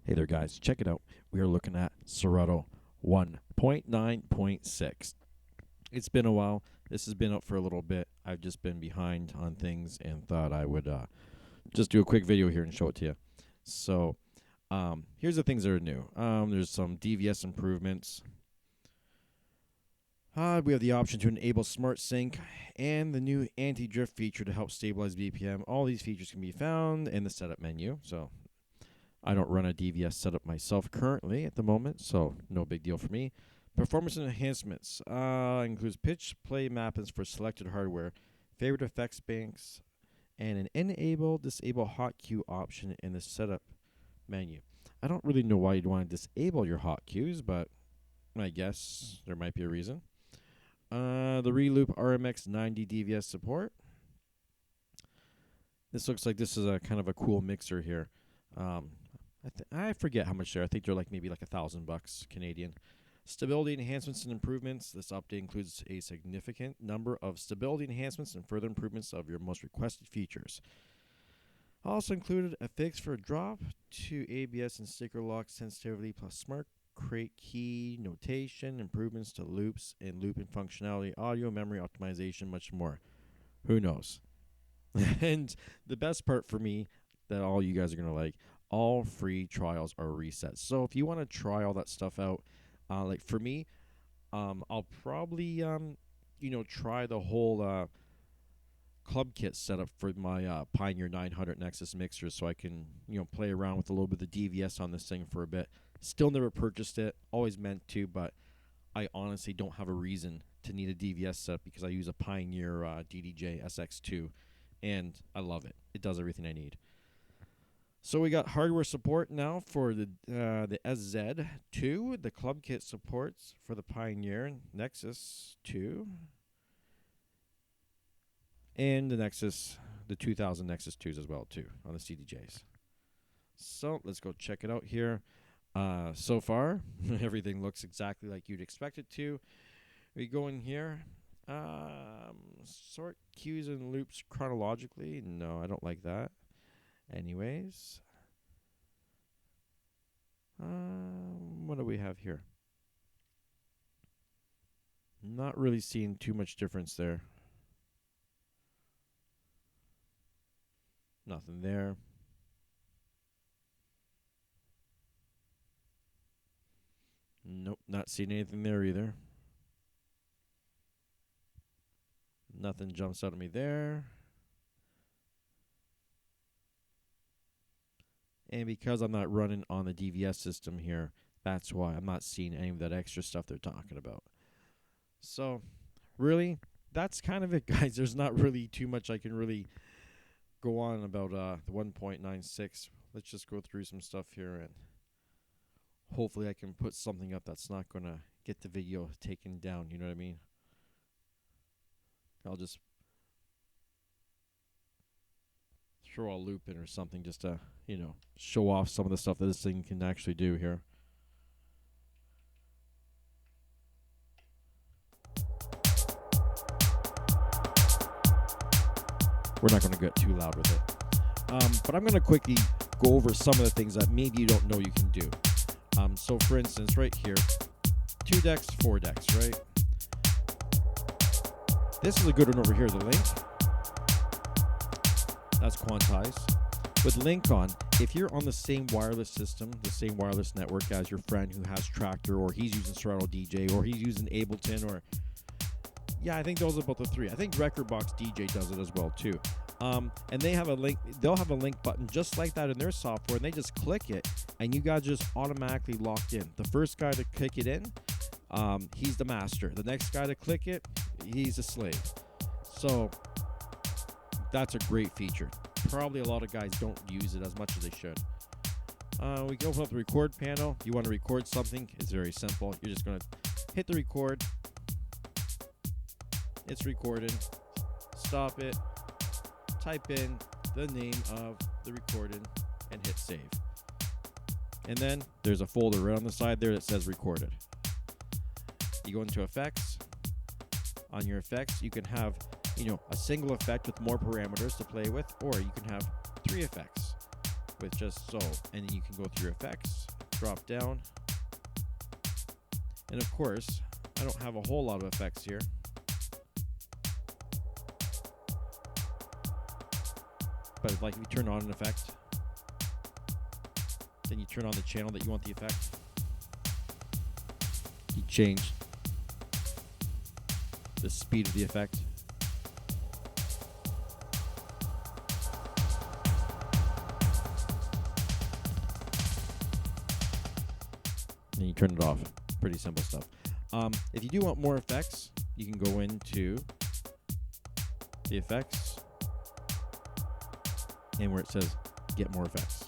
Hey there, guys. Check it out. We are looking at Serato 1.9.6. It's been a while. This has been up for a little bit. I've just been behind on things and thought I would just do a quick video here and show it to you. So here's the things that are new. There's some DVS improvements. We have the option to enable Smart Sync and the new anti-drift feature to help stabilize BPM. All these features can be found in the setup menu. So I don't run a DVS setup myself currently at the moment, so no big deal for me. Performance enhancements includes pitch play mappings for selected hardware, favorite effects banks, and an enable/disable hotkey option in the setup menu. I don't really know why you'd want to disable your hotkeys, but I guess there might be a reason. The Reloop RMX 90 DVS support. This looks like this is a kind of a cool mixer here. I forget how much they're. I think they're like maybe like $1,000 Canadian. Stability enhancements and improvements. This update includes a significant number of stability enhancements and further improvements of your most requested features. Also included a fix for drop to ABS and sticker lock sensitivity, plus smart crate key notation, improvements to loops and looping functionality, audio memory optimization, much more. Who knows? And the best part for me that all you guys are going to like, all free trials are reset. So if you want to try all that stuff out, like for me, I'll probably, try the whole club kit setup for my Pioneer 900 Nexus mixer so I can, play around with a little bit of the DVS on this thing for a bit. Still never purchased it, always meant to, but I honestly don't have a reason to need a DVS setup because I use a Pioneer DDJ SX2, and I love it. It does everything I need. So we got hardware support now for the SZ2. The club kit supports for the Pioneer Nexus 2. And the 2000 Nexus 2s as well, too, on the CDJs. So let's go check it out here. So far, everything looks exactly like you'd expect it to. We go in here. Sort cues and loops chronologically. No, I don't like that. Anyways, what do we have here? Not really seeing too much difference there. Nothing there. Nope, not seeing anything there either. Nothing jumps out at me there. And because I'm not running on the DVS system here, that's why I'm not seeing any of that extra stuff they're talking about. So, really, that's kind of it, guys. There's not really too much I can really go on about the 1.96. Let's just go through some stuff here, and hopefully I can put something up that's not going to get the video taken down, you know what I mean? I'll just throw a loop in or something just to, show off some of the stuff that this thing can actually do here. We're not going to get too loud with it. But I'm going to quickly go over some of the things that maybe you don't know you can do. So for instance, right here, 2 decks, 4 decks, right? This is a good one over here, the Link. That's quantized. With Link on, if you're on the same wireless system, the same wireless network as your friend who has Tractor, or he's using Serato DJ, or he's using Ableton, or I think those are about the 3. I think Recordbox DJ does it as well too. And they have a link. They'll have a link button just like that in their software, and they just click it, and you guys just automatically locked in. The first guy to click it in, he's the master. The next guy to click it, he's a slave. So that's a great feature. Probably a lot of guys don't use it as much as they should. We can open up the record panel. You want to record something, it's very simple. You're just going to hit the record. It's recorded. Stop it. Type in the name of the recording and hit save. And then there's a folder right on the side there that says recorded. You go into effects. On your effects, you can have, a single effect with more parameters to play with, or you can have 3 effects. with just so. And then you can go through your effects, drop down. And of course, I don't have a whole lot of effects here. But like if you turn on an effect, then you turn on the channel that you want the effect. You change the speed of the effect. And you turn it off. Pretty simple stuff. If you do want more effects, you can go into the effects and where it says get more effects.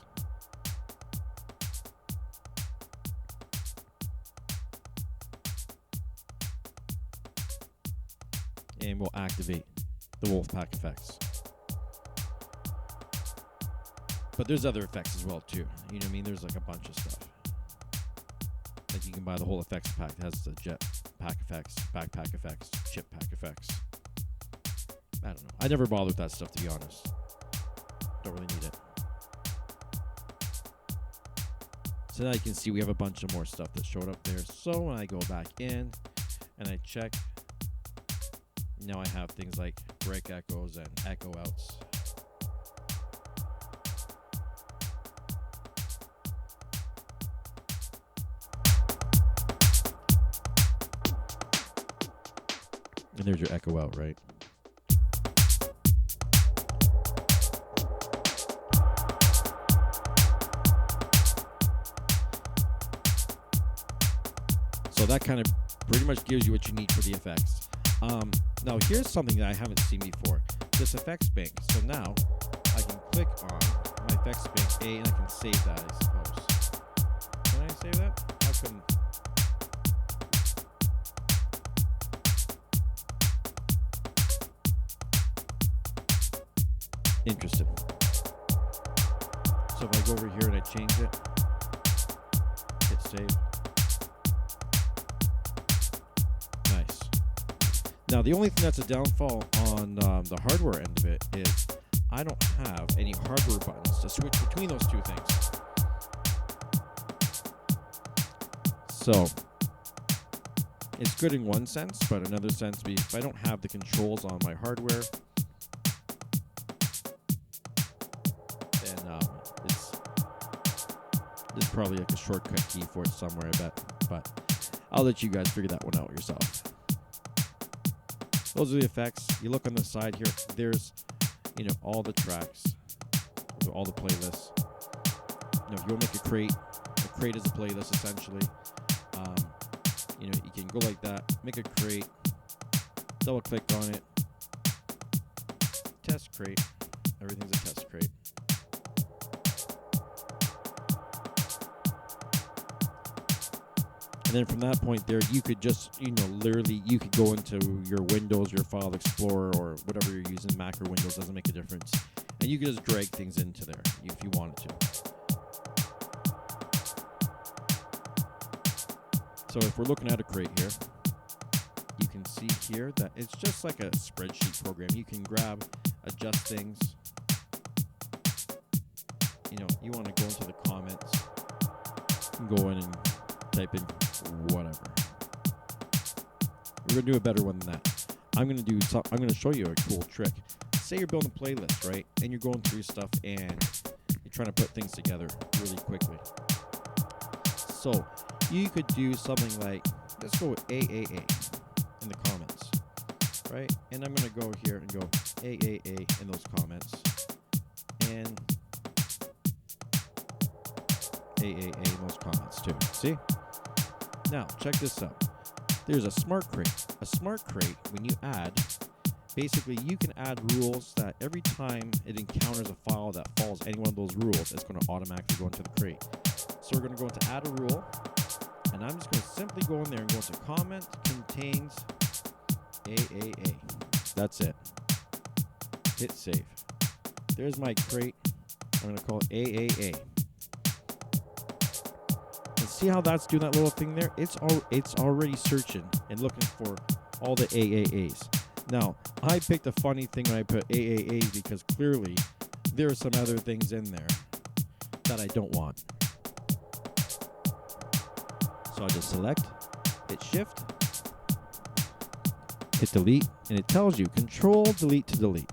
And we'll activate the Wolfpack effects. But there's other effects as well too. You know what I mean? There's like a bunch of stuff. Like you can buy the whole effects pack that has the jet pack effects, backpack effects, chip pack effects. I don't know. I never bother with that stuff, to be honest. Don't really need it. So now you can see we have a bunch of more stuff that showed up there. So when I go back in and I check, now I have things like break echoes and echo outs. And there's your echo out, right? So that kind of pretty much gives you what you need for the effects. Now here's something that I haven't seen before. This effects bank. So now I can click on my effects bank A and I can save that, I suppose. Can I save that? How come? Interesting. So if I go over here and I change it, hit save. Nice. Now the only thing that's a downfall on the hardware end of it is I don't have any hardware buttons to switch between those two things. So it's good in one sense, but another sense, if I don't have the controls on my hardware, there's probably like a shortcut key for it somewhere, I bet. But I'll let you guys figure that one out yourself. Those are the effects. You look on the side here, there's, all the tracks, all the playlists. If you want to make a crate is a playlist essentially. You can go like that, make a crate, double click on it, test crate, everything's a test crate. And then from that point there, you could just, literally, you could go into your Windows, your File Explorer, or whatever you're using, Mac or Windows, doesn't make a difference. And you could just drag things into there if you wanted to. So if we're looking at a crate here, you can see here that it's just like a spreadsheet program. You can grab, adjust things. You want to go into the comments, you can go in and type in whatever. We're gonna do a better one than that. I'm gonna show you a cool trick. Say you're building a playlist, right? And you're going through stuff and you're trying to put things together really quickly. So you could do something like, let's go with AAA in the comments, right? And I'm gonna go here and go AAA in those comments and AAA in those comments too. See? Now, check this out. There's a smart crate. A smart crate, when you add, basically you can add rules that every time it encounters a file that follows any one of those rules, it's going to automatically go into the crate. So we're going to go into add a rule, and I'm just going to simply go in there and go to comment contains AAA. That's it. Hit save. There's my crate. I'm going to call it AAA. See how that's doing that little thing there? It's already searching and looking for all the AAAs. Now, I picked a funny thing when I put AAAs because clearly there are some other things in there that I don't want. So I'll just select, hit shift, hit delete, and it tells you control delete to delete.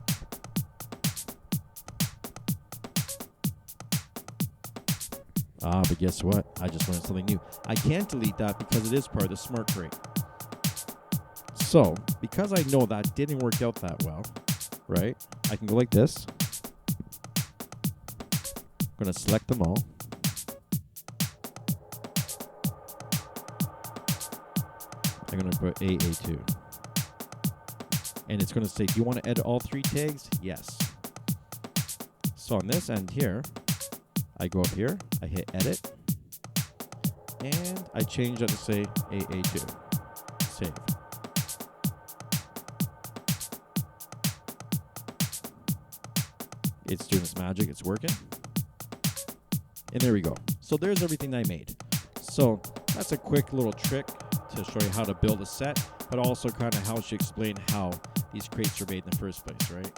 But guess what? I just learned something new. I can't delete that because it is part of the smart crate. So, because I know that didn't work out that well, right? I can go like this. I'm going to select them all. I'm going to put AA2. And it's going to say, do you want to edit all 3 tags? Yes. So on this end here, I go up here, I hit edit, and I change that to say AA2. Save. It's doing its magic, it's working. And there we go. So there's everything I made. So that's a quick little trick to show you how to build a set, but also kind of how she explained how these crates are made in the first place, right?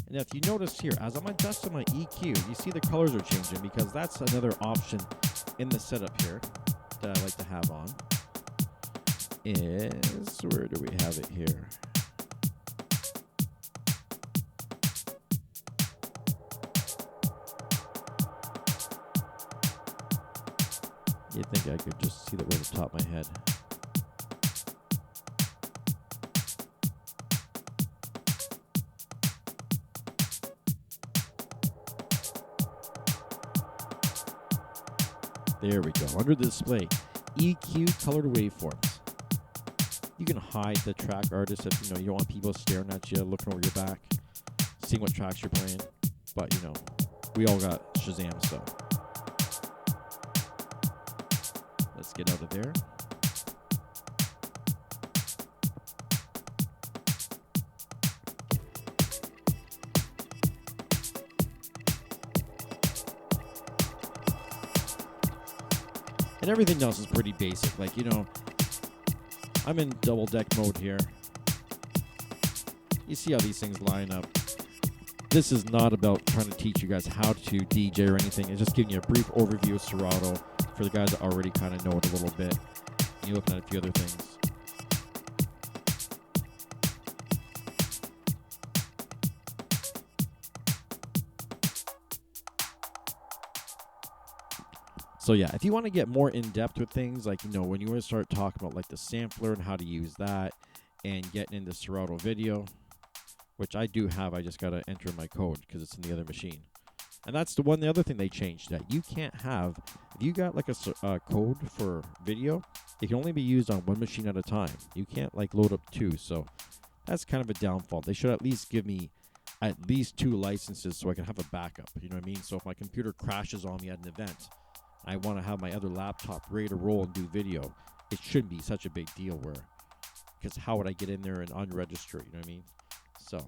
And if you notice here, as I'm adjusting my EQ, you see the colors are changing because that's another option in the setup here that I like to have on. Is, where do we have it here? You'd think I could just see that right at the top of my head. There we go. Under the display, EQ colored waveforms. You can hide the track artist if you don't want people staring at you, looking over your back, seeing what tracks you're playing. But we all got Shazam, so let's get out of there. And everything else is pretty basic. Like, I'm in double deck mode here. You see how these things line up. This is not about trying to teach you guys how to DJ or anything. It's just giving you a brief overview of Serato for the guys that already kind of know it a little bit. And you're looking at a few other things. So yeah, if you want to get more in depth with things, like when you want to start talking about like the sampler and how to use that, and getting into Serato video, which I do have, I just gotta enter my code because it's in the other machine. And that's the other thing they changed, that you can't have, if you got like a code for video, it can only be used on one machine at a time. You can't like load up 2, so that's kind of a downfall. They should at least give me at least 2 licenses so I can have a backup. You know what I mean? So if my computer crashes on me at an event, I want to have my other laptop ready to roll and do video. It shouldn't be such a big deal because how would I get in there and unregister? You know what I mean? So,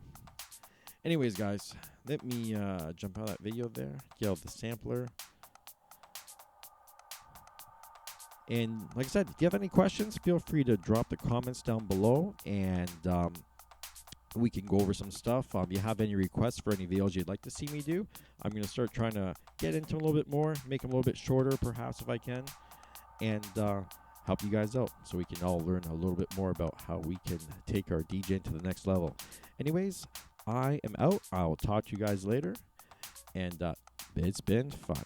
anyways, guys, let me jump out of that video there, get out the sampler. And like I said, if you have any questions, feel free to drop the comments down below, and we can go over some stuff. If you have any requests for any videos you'd like to see me do, I'm going to start trying to get into them a little bit more, make them a little bit shorter perhaps if I can, and help you guys out so we can all learn a little bit more about how we can take our DJing to the next level. Anyways, I am out. I'll talk to you guys later, and it's been fun.